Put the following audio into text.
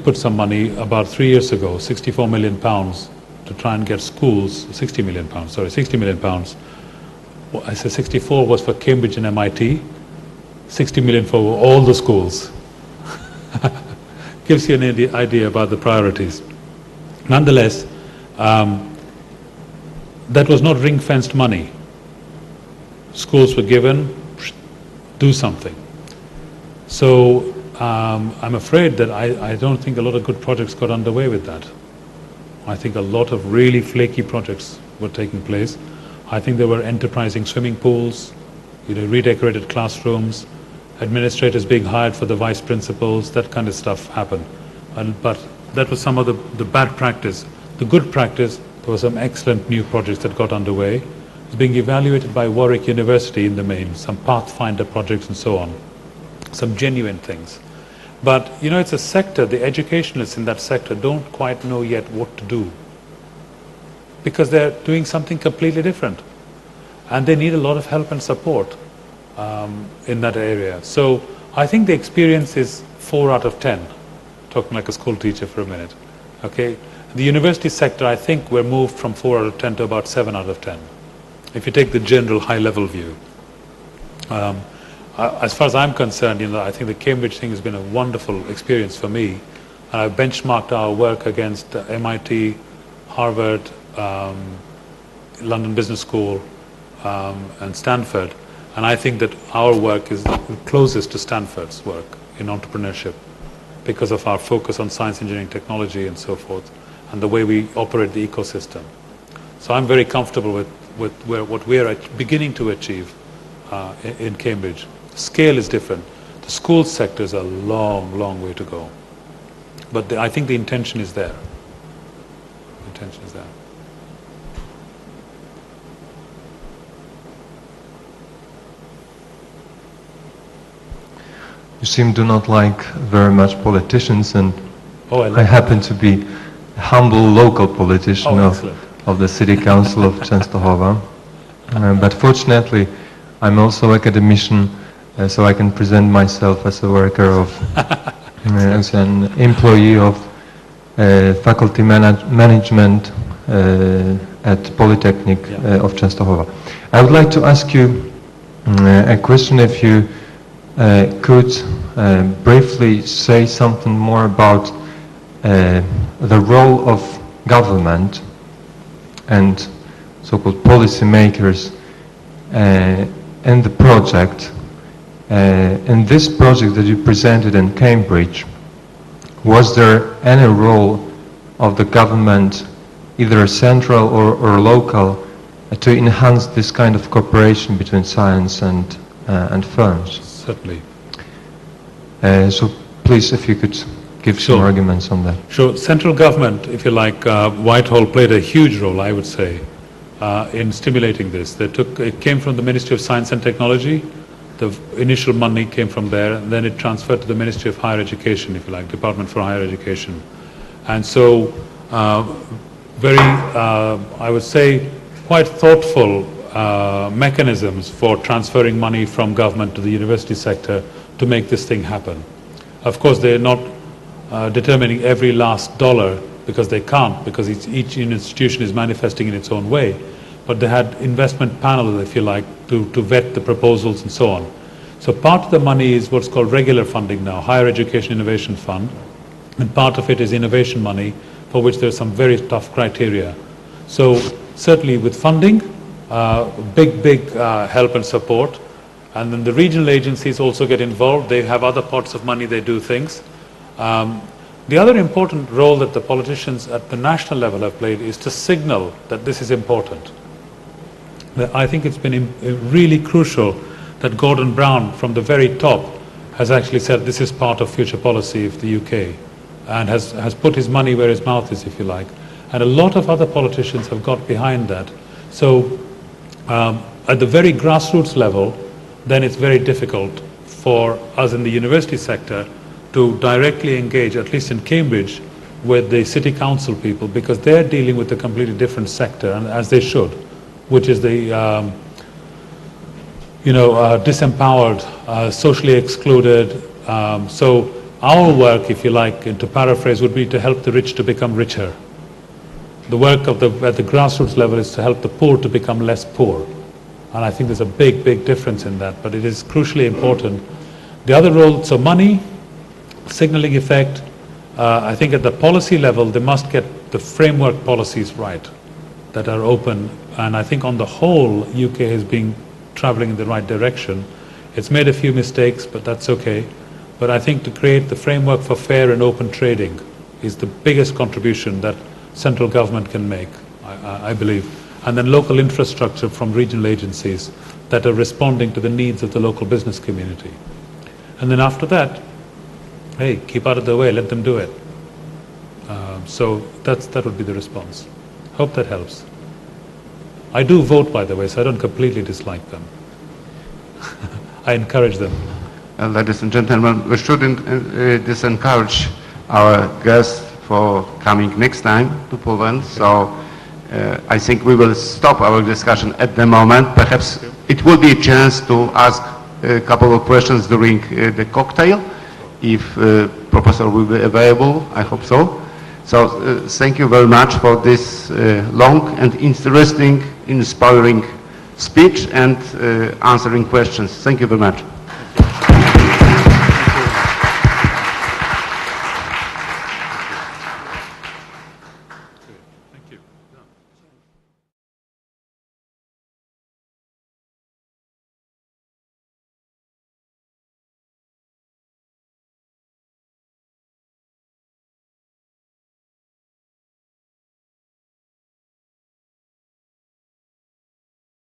put some money about 3 years ago, £64 million, to try and get schools, £60 million. Well, I said 64 was for Cambridge and MIT, 60 million for all the schools. Gives you an idea about the priorities. Nonetheless, that was not ring-fenced money. Schools were given, do something. So I'm afraid that I don't think a lot of good projects got underway with that. I think a lot of really flaky projects were taking place. I think there were enterprising swimming pools, redecorated classrooms, administrators being hired for the vice principals, that kind of stuff happened. But that was some of the bad practice. The good practice, there were some excellent new projects that got underway. It's being evaluated by Warwick University in the main, some Pathfinder projects and so on, some genuine things. But it's a sector, the educationalists in that sector don't quite know yet what to do, because they're doing something completely different. And they need a lot of help and support in that area. So I think the experience is 4 out of 10, talking like a school teacher for a minute. Okay, the university sector, I think we're moved from 4 out of 10 to about 7 out of 10, if you take the general high-level view. As far as I'm concerned, I think the Cambridge thing has been a wonderful experience for me. And I've benchmarked our work against MIT, Harvard, London Business School, and Stanford. And I think that our work is the closest to Stanford's work in entrepreneurship, because of our focus on science, engineering, technology, and so forth, and the way we operate the ecosystem. So I'm very comfortable with what we are beginning to achieve in Cambridge. Scale is different. The school sector is a long, long way to go. But I think the intention is there. The intention is there. You seem to not like very much politicians, and I happen to be a humble local politician of the City Council of Częstochowa. But fortunately, I'm also academician, so I can present myself as a worker of, as an employee of faculty management at Polytechnic of Częstochowa. I would like to ask you a question, if you could briefly say something more about the role of government and so-called policy makers in the project. In this project that you presented in Cambridge, was there any role of the government, either central or local, to enhance this kind of cooperation between science and firms? Certainly. So please, if you could give some arguments on that. Sure. Central government, if you like, Whitehall played a huge role, I would say, in stimulating this. It came from the Ministry of Science and Technology. The initial money came from there, and then it transferred to the Ministry of Higher Education, if you like, Department for Higher Education. And so, I would say, quite thoughtful mechanisms for transferring money from government to the university sector to make this thing happen. Of course, they're not determining every last dollar, because they can't, because each institution is manifesting in its own way. But they had investment panels, if you like, to vet the proposals and so on. So part of the money is what's called regular funding now, Higher Education Innovation Fund, and part of it is innovation money, for which there's some very tough criteria. So certainly with funding, big help and support. And then the regional agencies also get involved. They have other pots of money, they do things. The other important role that the politicians at the national level have played is to signal that this is important. I think it's been really crucial that Gordon Brown, from the very top, has actually said this is part of future policy of the UK, and has put his money where his mouth is, if you like. And a lot of other politicians have got behind that. So at the very grassroots level, then it's very difficult for us in the university sector to directly engage, at least in Cambridge, with the city council people, because they're dealing with a completely different sector, and as they should, which is the disempowered, socially excluded. So Our work, if you like, and to paraphrase, would be to help the rich to become richer. The work at the grassroots level is to help the poor to become less poor. And I think there's a big, big difference in that, but it is crucially important. The other role, so money, signaling effect, I think at the policy level, they must get the framework policies right that are open. And I think on the whole, UK has been traveling in the right direction. It's made a few mistakes, but that's okay. But I think to create the framework for fair and open trading is the biggest contribution that central government can make, I believe. And then local infrastructure from regional agencies that are responding to the needs of the local business community. And then after that, hey, keep out of the way, let them do it. So that would be the response. Hope that helps. I do vote, by the way, so I don't completely dislike them. I encourage them. Ladies and gentlemen, we shouldn't disencourage our guests for coming next time to Poland. So I think we will stop our discussion at the moment. Perhaps it will be a chance to ask a couple of questions during the cocktail, if Professor will be available. I hope so. So thank you very much for this long and interesting, inspiring speech and answering questions. Thank you very much.